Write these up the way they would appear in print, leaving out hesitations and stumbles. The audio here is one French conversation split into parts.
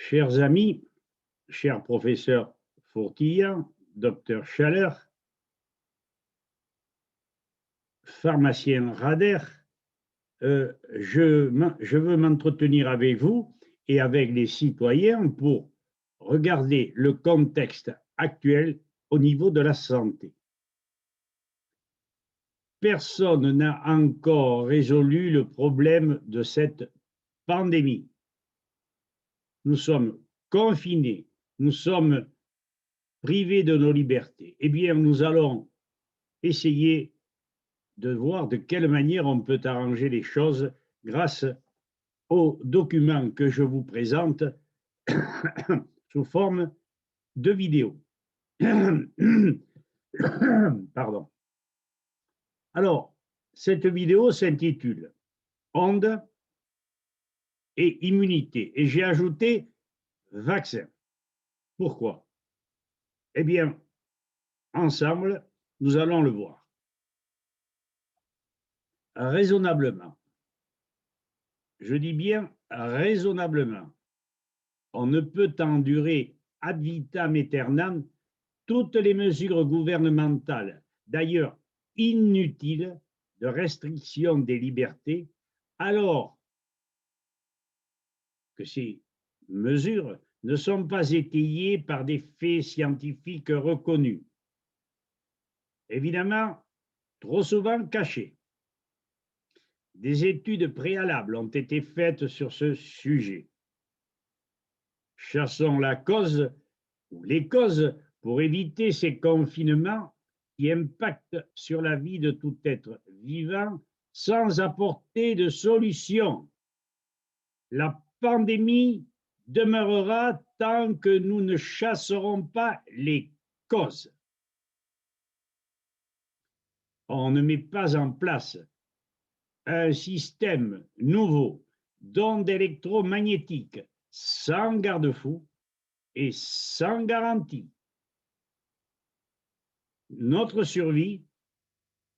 Chers amis, cher professeur Fourtilla, docteur Chaleur, pharmacien Rader, je veux m'entretenir avec vous et avec les citoyens pour regarder le contexte actuel au niveau de la santé. Personne n'a encore résolu le problème de cette pandémie. Nous sommes confinés, nous sommes privés de nos libertés. Eh bien, nous allons essayer de voir de quelle manière on peut arranger les choses grâce aux documents que je vous présente sous forme de vidéo. Pardon. Alors, cette vidéo s'intitule Ondes et immunité et j'ai ajouté vaccin. Pourquoi? Eh bien, ensemble, nous allons le voir. Raisonnablement. Je dis bien raisonnablement. On ne peut endurer ad vitam aeternam toutes les mesures gouvernementales, d'ailleurs inutiles, de restriction des libertés, alors que ces mesures ne sont pas étayées par des faits scientifiques reconnus. Évidemment, trop souvent cachés. Des études préalables ont été faites sur ce sujet. Chassons la cause ou les causes pour éviter ces confinements qui impactent sur la vie de tout être vivant sans apporter de solution. La pandémie demeurera tant que nous ne chasserons pas les causes. On ne met pas en place un système nouveau d'ondes électromagnétiques sans garde-fou et sans garantie. Notre survie,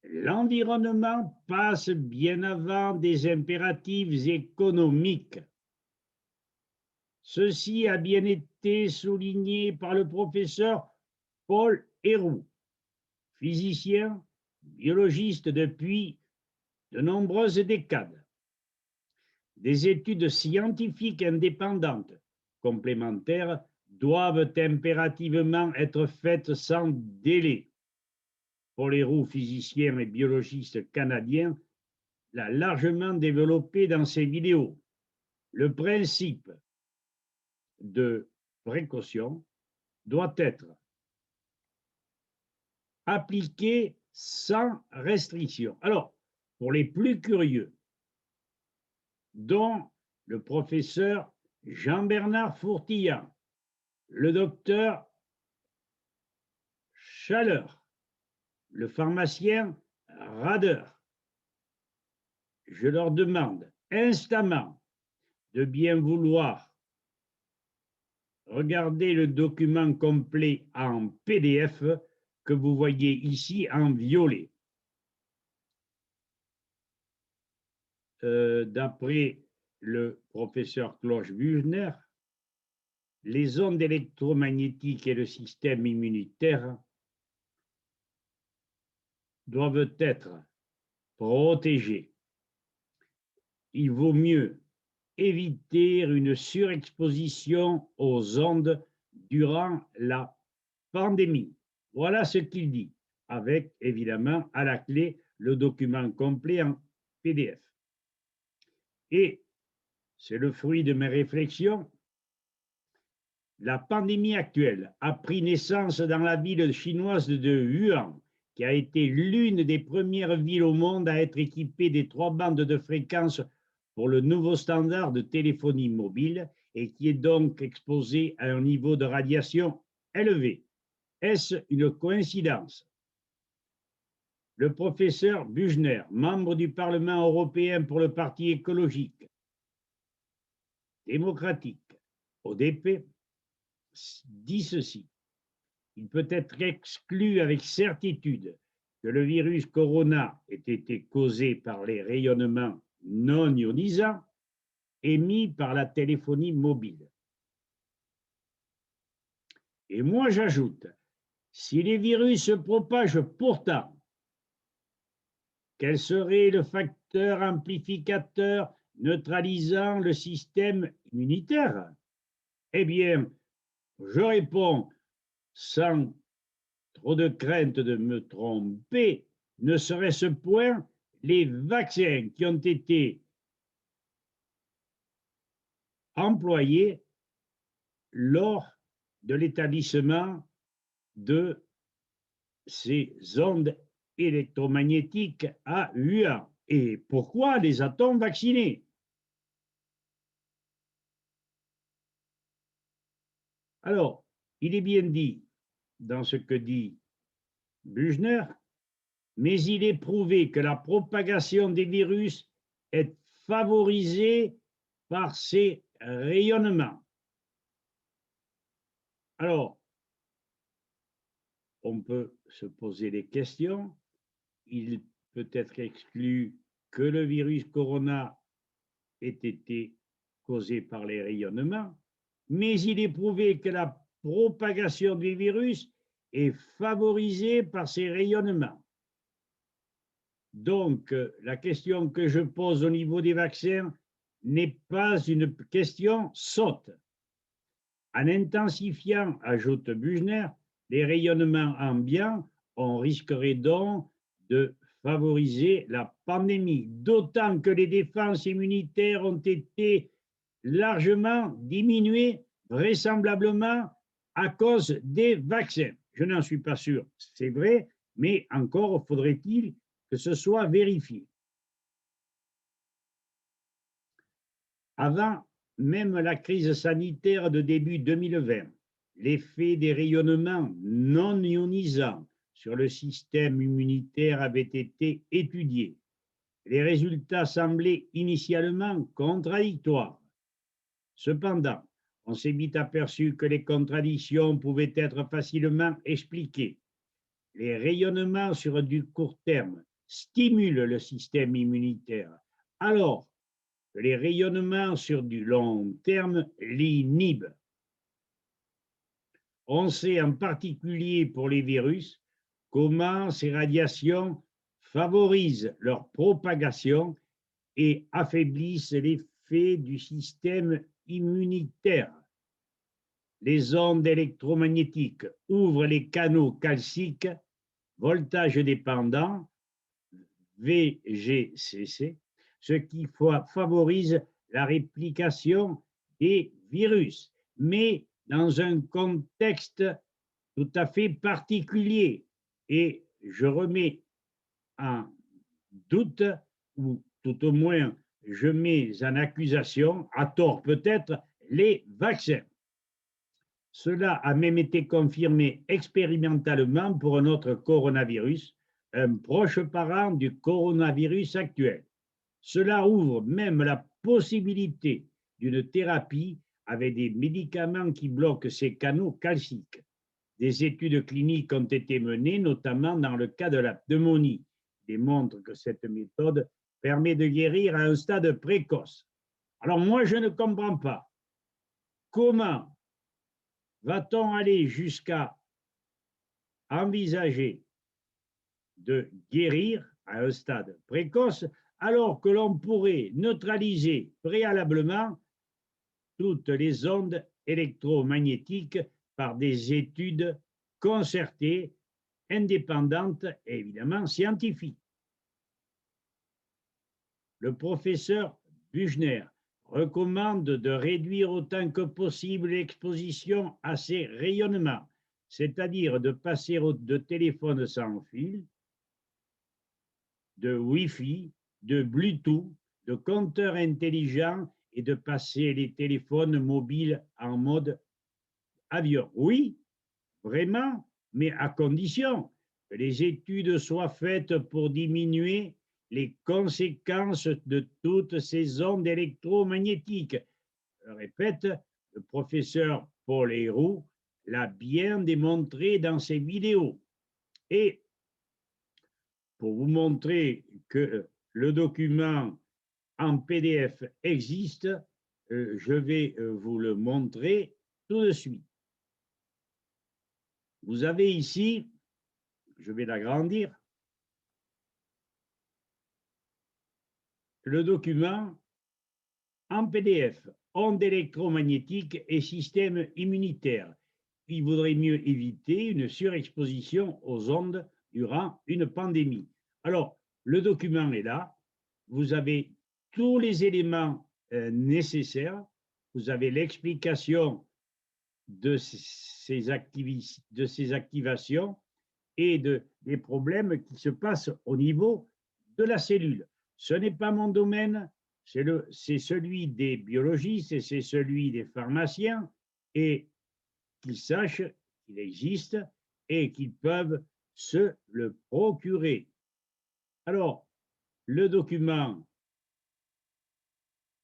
l'environnement passe bien avant des impératifs économiques. Ceci a bien été souligné par le professeur Paul Héroux, physicien, biologiste depuis de nombreuses décades. Des études scientifiques indépendantes complémentaires doivent impérativement être faites sans délai. Paul Héroux, physicien et biologiste canadien, l'a largement développé dans ses vidéos. Le principe de précaution doit être appliqué sans restriction. Alors, pour les plus curieux, dont le professeur Jean-Bernard Fourtilla, le docteur Chaleur, le pharmacien Rader, je leur demande instamment de bien vouloir regarder le document complet en PDF que vous voyez ici en violet. D'après le professeur Klaus Büchner, les ondes électromagnétiques et le système immunitaire doivent être protégés. Il vaut mieux éviter une surexposition aux ondes durant la pandémie. Voilà ce qu'il dit, avec évidemment à la clé le document complet en PDF. Et c'est le fruit de mes réflexions. La pandémie actuelle a pris naissance dans la ville chinoise de Wuhan, qui a été l'une des premières villes au monde à être équipée des 3 bandes de fréquences pour le nouveau standard de téléphonie mobile et qui est donc exposée à un niveau de radiation élevé. Est-ce une coïncidence? Le professeur Büchner, membre du Parlement européen pour le Parti écologique démocratique, ODP, dit ceci. Il peut être exclu avec certitude que le virus corona ait été causé par les rayonnements non ionisants émis par la téléphonie mobile. Et moi, j'ajoute, si les virus se propagent pourtant, quel serait le facteur amplificateur neutralisant le système immunitaire? Eh bien, je réponds sans trop de crainte de me tromper, ne serait-ce point les vaccins qui ont été employés lors de l'établissement de ces ondes électromagnétiques à Wuhan. Et pourquoi les a-t-on vaccinés? Alors, il est bien dit dans ce que dit Buchner, mais il est prouvé que la propagation des virus est favorisée par ces rayonnements. Alors, on peut se poser des questions. Il peut être exclu que le virus corona ait été causé par les rayonnements, mais il est prouvé que la propagation du virus est favorisée par ces rayonnements. Donc, la question que je pose au niveau des vaccins n'est pas une question sotte. En intensifiant, ajoute Buchner, les rayonnements ambiants, on risquerait donc de favoriser la pandémie, d'autant que les défenses immunitaires ont été largement diminuées, vraisemblablement à cause des vaccins. Je n'en suis pas sûr, c'est vrai, mais encore faudrait-il que ce soit vérifié. Avant même la crise sanitaire de début 2020, l'effet des rayonnements non ionisants sur le système immunitaire avait été étudié. Les résultats semblaient initialement contradictoires. Cependant, on s'est vite aperçu que les contradictions pouvaient être facilement expliquées. Les rayonnements sur du court terme stimulent le système immunitaire, alors que les rayonnements sur du long terme l'inhibent. On sait en particulier pour les virus comment ces radiations favorisent leur propagation et affaiblissent l'effet du système immunitaire. Les ondes électromagnétiques ouvrent les canaux calciques, voltage dépendant, VGCC, ce qui favorise la réplication des virus, mais dans un contexte tout à fait particulier. Et je remets en doute, ou tout au moins je mets en accusation, à tort peut-être, les vaccins. Cela a même été confirmé expérimentalement pour un autre coronavirus, un proche parent du coronavirus actuel. Cela ouvre même la possibilité d'une thérapie avec des médicaments qui bloquent ces canaux calciques. Des études cliniques ont été menées, notamment dans le cas de la pneumonie, qui démontrent que cette méthode permet de guérir à un stade précoce. Alors moi, je ne comprends pas comment va-t-on aller jusqu'à envisager de guérir à un stade précoce alors que l'on pourrait neutraliser préalablement toutes les ondes électromagnétiques par des études concertées, indépendantes et évidemment scientifiques. Le professeur Buchner recommande de réduire autant que possible l'exposition à ces rayonnements, c'est-à-dire de passer de téléphones sans fil, de Wi-Fi, de Bluetooth, de compteurs intelligents et de passer les téléphones mobiles en mode avion. Oui, vraiment, mais à condition que les études soient faites pour diminuer les conséquences de toutes ces ondes électromagnétiques. Je répète, le professeur Paul Héroux l'a bien démontré dans ses vidéos. Et pour vous montrer que le document en PDF existe, je vais vous le montrer tout de suite. vous avez ici, je vais l'agrandir, le document en PDF, ondes électromagnétiques et système immunitaire. Il vaudrait mieux éviter une surexposition aux ondes durant une pandémie. Alors, le document est là, vous avez tous les éléments nécessaires, vous avez l'explication de ces activations et des problèmes qui se passent au niveau de la cellule. Ce n'est pas mon domaine, c'est celui des biologistes et c'est celui des pharmaciens, et qu'ils sachent qu'il existe et qu'ils peuvent se le procurer. Alors, le document,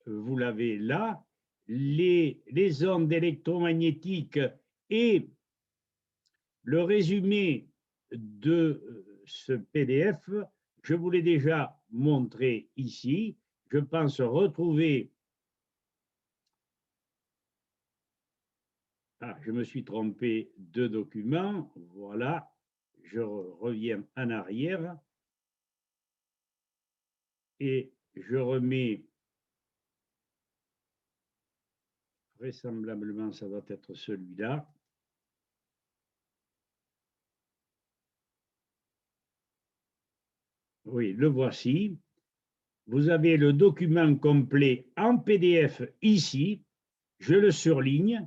vous l'avez là, les ondes électromagnétiques et le résumé de ce PDF, je vous l'ai déjà montré ici. Je pense retrouver... Ah, je me suis trompé de document. Voilà, je reviens en arrière et je remets... Vraisemblablement, ça doit être celui-là. Oui, le voici. Vous avez le document complet en PDF ici. Je le surligne.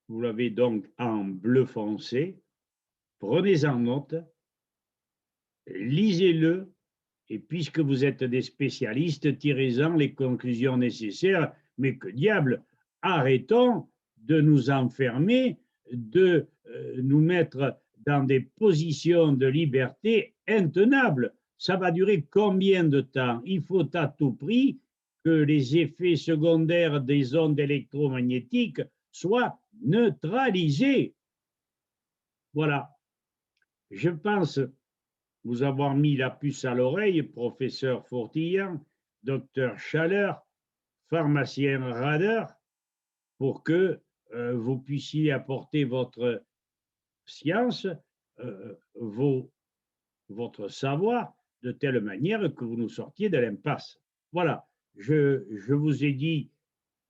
Vous l'avez donc en bleu foncé. Prenez-en note. Lisez-le. Et puisque vous êtes des spécialistes, tirez-en les conclusions nécessaires. Mais que diable, arrêtons de nous enfermer, de nous mettre dans des positions de liberté intenables. Ça va durer combien de temps? Il faut à tout prix que les effets secondaires des ondes électromagnétiques soient neutralisés. Voilà. Je pense vous avoir mis la puce à l'oreille, professeur Fourtillan, docteur Chaleur, pharmacien Radeur, pour que vous puissiez apporter votre science, votre savoir, de telle manière que vous nous sortiez de l'impasse. Voilà, je vous ai dit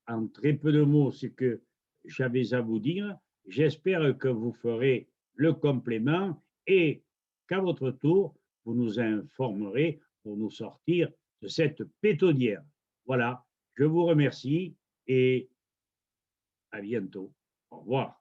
en très peu de mots ce que j'avais à vous dire. J'espère que vous ferez le complément et qu'à votre tour, vous nous informerez pour nous sortir de cette pétaudière. Voilà, je vous remercie et à bientôt. Au revoir.